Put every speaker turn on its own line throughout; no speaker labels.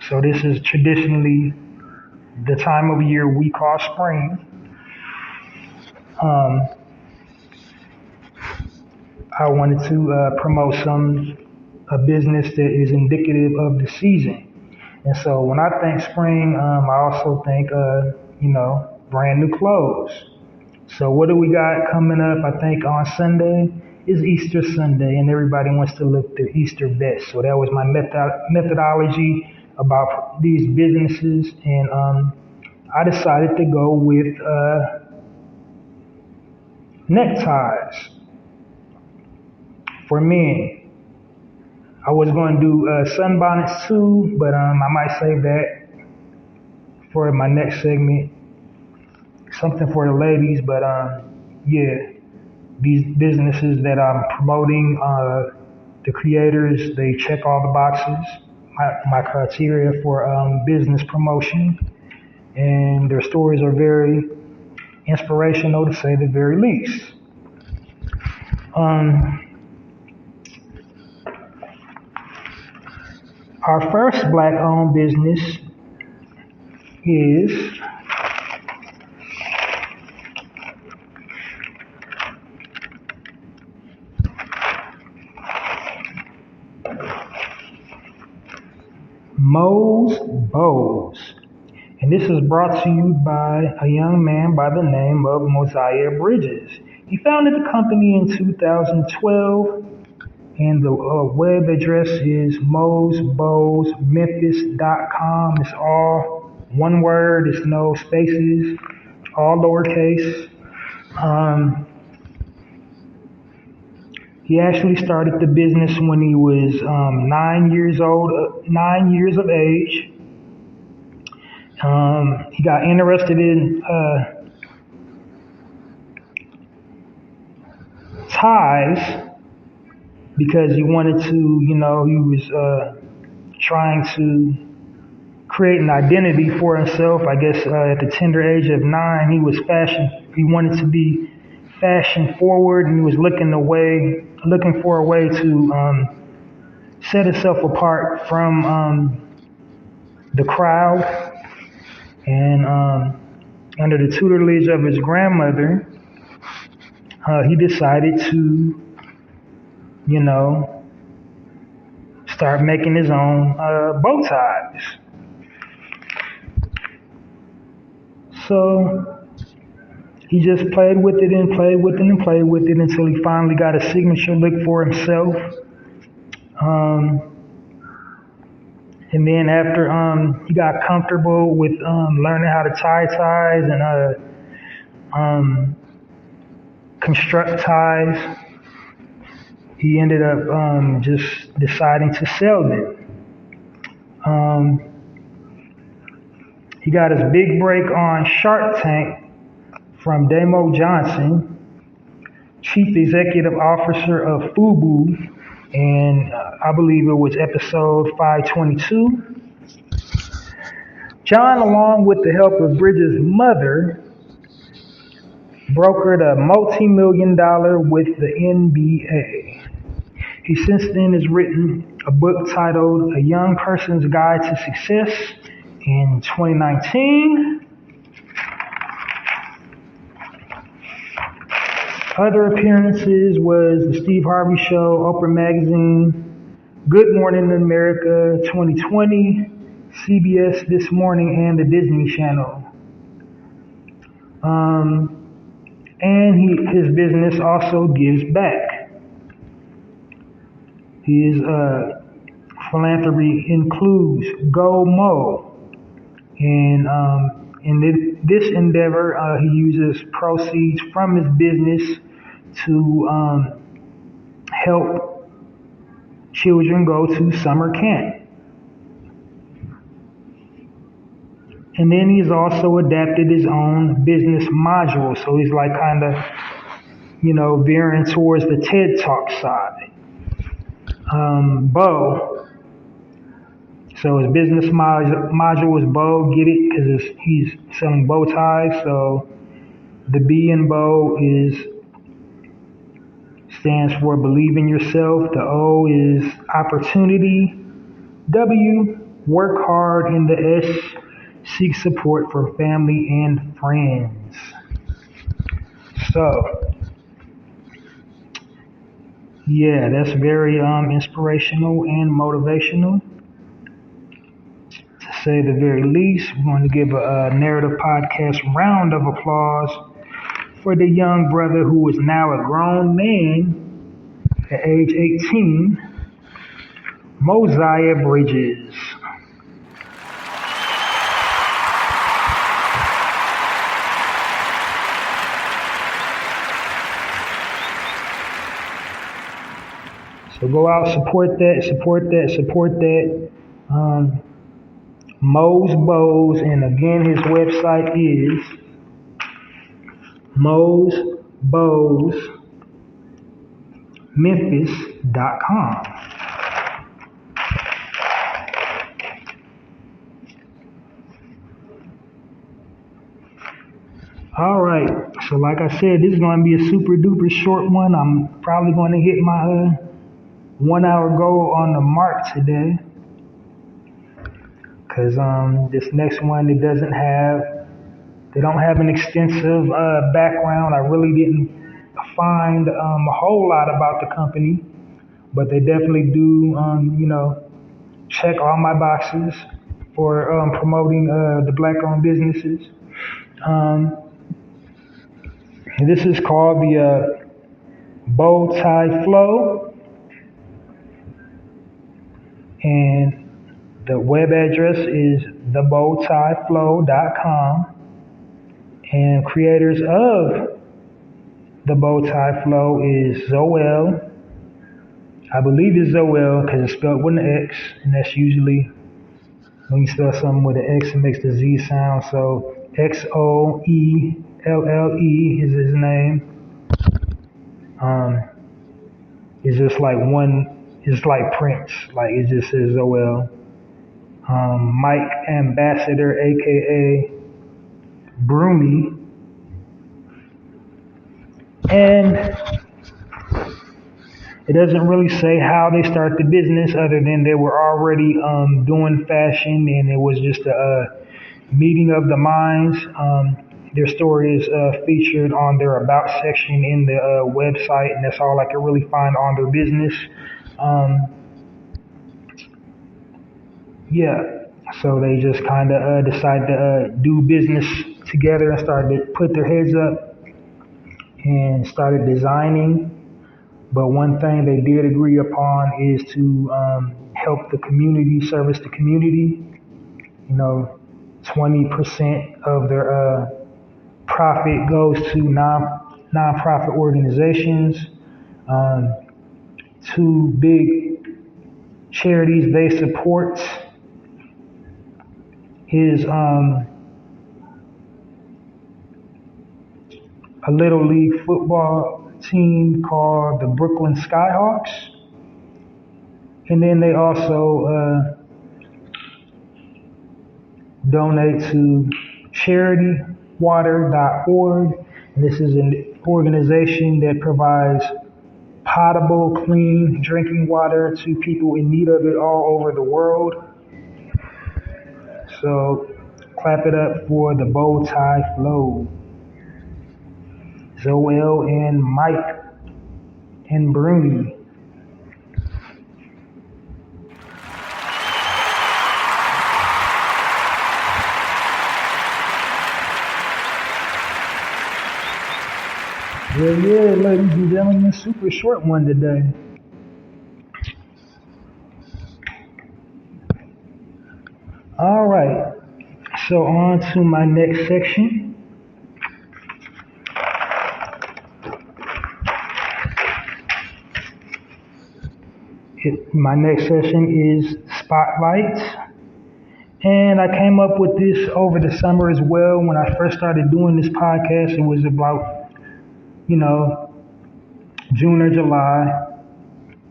So this is traditionally the time of year we call spring. Um, I wanted to promote a business that is indicative of the season. And so when I think spring, I also think, brand new clothes. So what do we got coming up? I think on Sunday is Easter Sunday, and everybody wants to look their Easter best. So that was my methodology about these businesses, and I decided to go with neckties for men. I was going to do sunbonnets too, but I might save that for my next segment. Something for the ladies, but yeah, these businesses that I'm promoting, the creators, they check all the boxes, my criteria for business promotion, and their stories are very inspirational to say the very least. Our first black-owned business is Mo's Bows. And this is brought to you by a young man by the name of Moziah Bridges. He founded the company in 2012, and the web address is mosbowsmemphis.com. It's all one word, it's no spaces, all lowercase. He actually started the business when he was 9 years of age. He got interested in ties because he wanted to, he was trying to create an identity for himself. I guess at the tender age of 9, he wanted to be fashion forward, and he was looking for a way to set himself apart from the crowd. And under the tutelage of his grandmother, he decided to, start making his own bow ties. So he just played with it and played with it and played with it until he finally got a signature look for himself. And then after he got comfortable with learning how to tie ties and construct ties, he ended up just deciding to sell them. He got his big break on Shark Tank from Damo Johnson, Chief Executive Officer of FUBU, and I believe it was episode 522. John, along with the help of Bridges' mother, brokered a multi-million-dollar with the NBA. He since then has written a book titled A Young Person's Guide to Success in 2019. Other appearances was The Steve Harvey Show, Oprah Magazine, Good Morning America 2020, CBS This Morning, and the Disney Channel. And his business also gives back. His philanthropy includes Go Mo, and in this endeavor, he uses proceeds from his business to help children go to summer camp. And then he's also adapted his own business module. So he's like kind of, veering towards the TED Talk side. Bow. So his business module is Bow, get it? Because he's selling bow ties. So the B in Bow stands for believe in yourself. The O is opportunity. W Work hard in the S. Seek support from family and friends. So, yeah, that's very inspirational and motivational, to say the very least. We want to give a narrative podcast round of applause for the young brother who is now a grown man at age 18, Moziah Bridges. So go out, support that, support that, support that. Mo's Bows, and again, his website is mosbowsmemphis.com. All right, so like I said, this is going to be a super duper short one. I'm probably going to hit my 1 hour goal on the mark today, because this next one, they don't have an extensive background. I really didn't find a whole lot about the company, but they definitely do, check all my boxes for promoting the black-owned businesses. This is called the Bowtie Flow, and the web address is thebowtieflow.com. And creators of the Bowtie Flow is xoelle. I believe it's xoelle because it's spelled with an X, and that's usually when you spell something with an X, it makes the Z sound. So xoelle is his name. It's just like it's like Prince, like it just says xoelle. Mike Ambassador AKA Brunny. And it doesn't really say how they start the business, other than they were already doing fashion, and it was just a meeting of the minds. Their story is featured on their about section in the website, and that's all I could really find on their business. So they just kind of decided to do business together and started to put their heads up and started designing. But one thing they did agree upon is to help the community, service the community. 20% of their profit goes to non-profit organizations. Two big charities they support is a little league football team called the Brooklyn Skyhawks, and then they also donate to charitywater.org. And this is an organization that provides potable, clean drinking water to people in need of it all over the world. So clap it up for the Bowtie Flow. Xoelle and Mike and Brunny. Yeah, ladies and gentlemen, super short one today. All right, so on to my next section. My next session is Spotlights. And I came up with this over the summer as well. When I first started doing this podcast, it was about, June or July.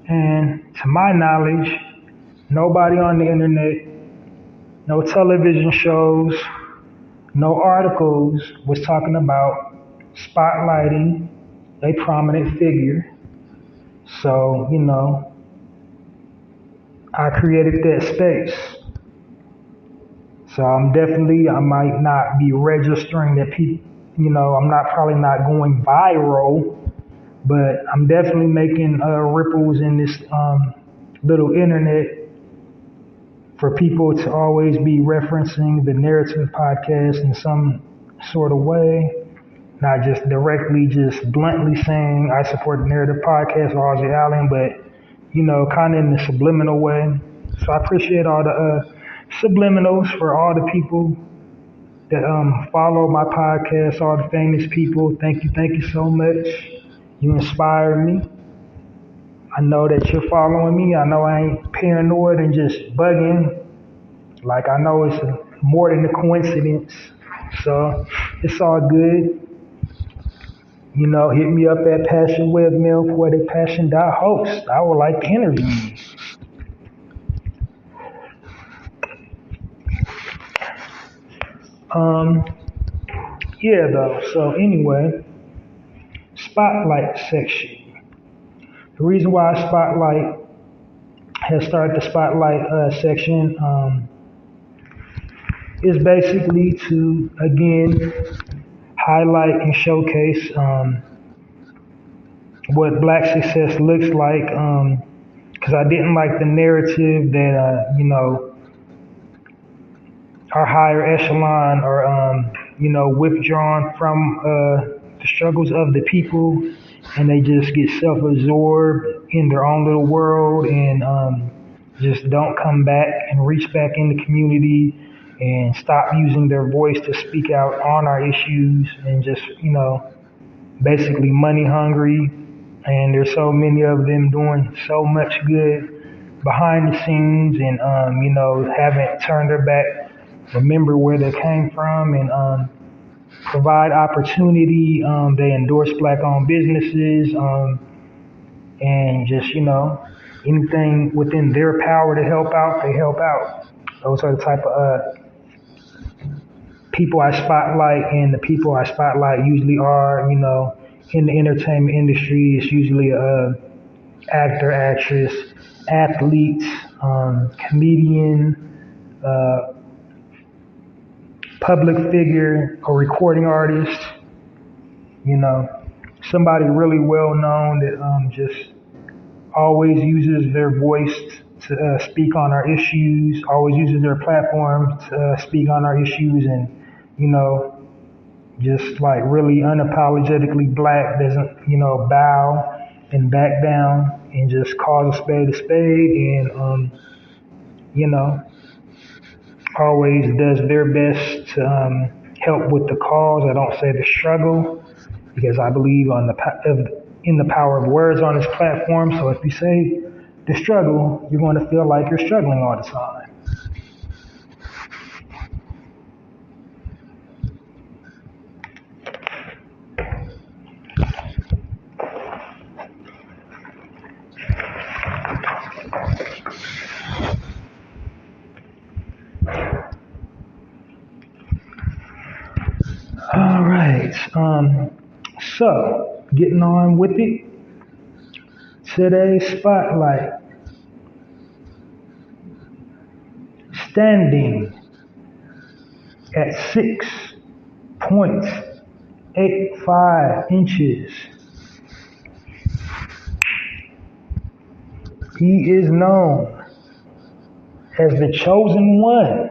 And to my knowledge, nobody on the internet, no television shows, no articles was talking about spotlighting a prominent figure. So, I created that space. So I might not be registering that people, I'm not probably not going viral, but I'm definitely making ripples in this little internet for people to always be referencing the narrative podcast in some sort of way, not just directly, just bluntly saying I support the narrative podcast or Ozzy Allen, but kind of in a subliminal way. So I appreciate all the subliminals for all the people that follow my podcast, all the famous people. Thank you so much. You inspire me. I know that you're following me. I know I ain't paranoid and just bugging. Like, I know it's more than a coincidence. So it's all good. Hit me up at passionwebmail48passion.host. I would like to interview you. Yeah, though. So anyway, spotlight section. The reason why Spotlight has started the spotlight section is basically to, again, highlight and showcase what Black success looks like. Because I didn't like the narrative that, our higher echelon are, withdrawn from the struggles of the people, and they just get self-absorbed in their own little world and just don't come back and reach back in the community and stop using their voice to speak out on our issues and just, basically money hungry. And there's so many of them doing so much good behind the scenes and, haven't turned their back, remember where they came from, and provide opportunity. They endorse Black-owned businesses, and just, anything within their power to help out, they help out. Those are the type of people I spotlight, and the people I spotlight usually are, in the entertainment industry. It's usually actor, actress, athlete, comedian, public figure, or recording artist, somebody really well known that just always uses their voice to speak on our issues, always uses their platform to speak on our issues, and, just like really unapologetically Black, doesn't, bow and back down and just calls a spade, and, always does their best to help with the cause. I don't say the struggle, because I believe in the power of words on this platform. So if you say the struggle, you're going to feel like you're struggling all the time. All right. So getting on with it. Today's spotlight. Standing at 6.85 inches. He is known as the chosen one,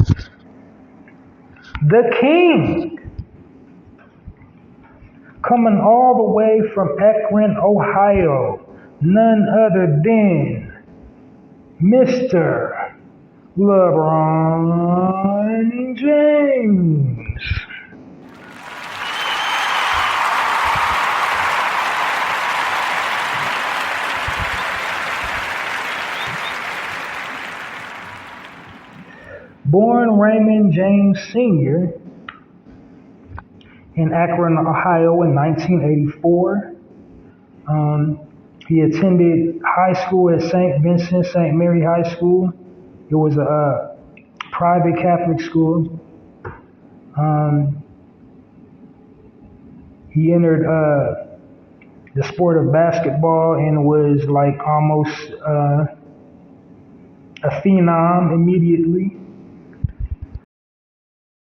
the king. Coming all the way from Akron, Ohio, none other than Mr. LeBron James. Born Raymond James Sr. in Akron, Ohio in 1984. He attended high school at St. Vincent St. Mary High School. It was a private Catholic school. He entered the sport of basketball and was like almost a phenom immediately.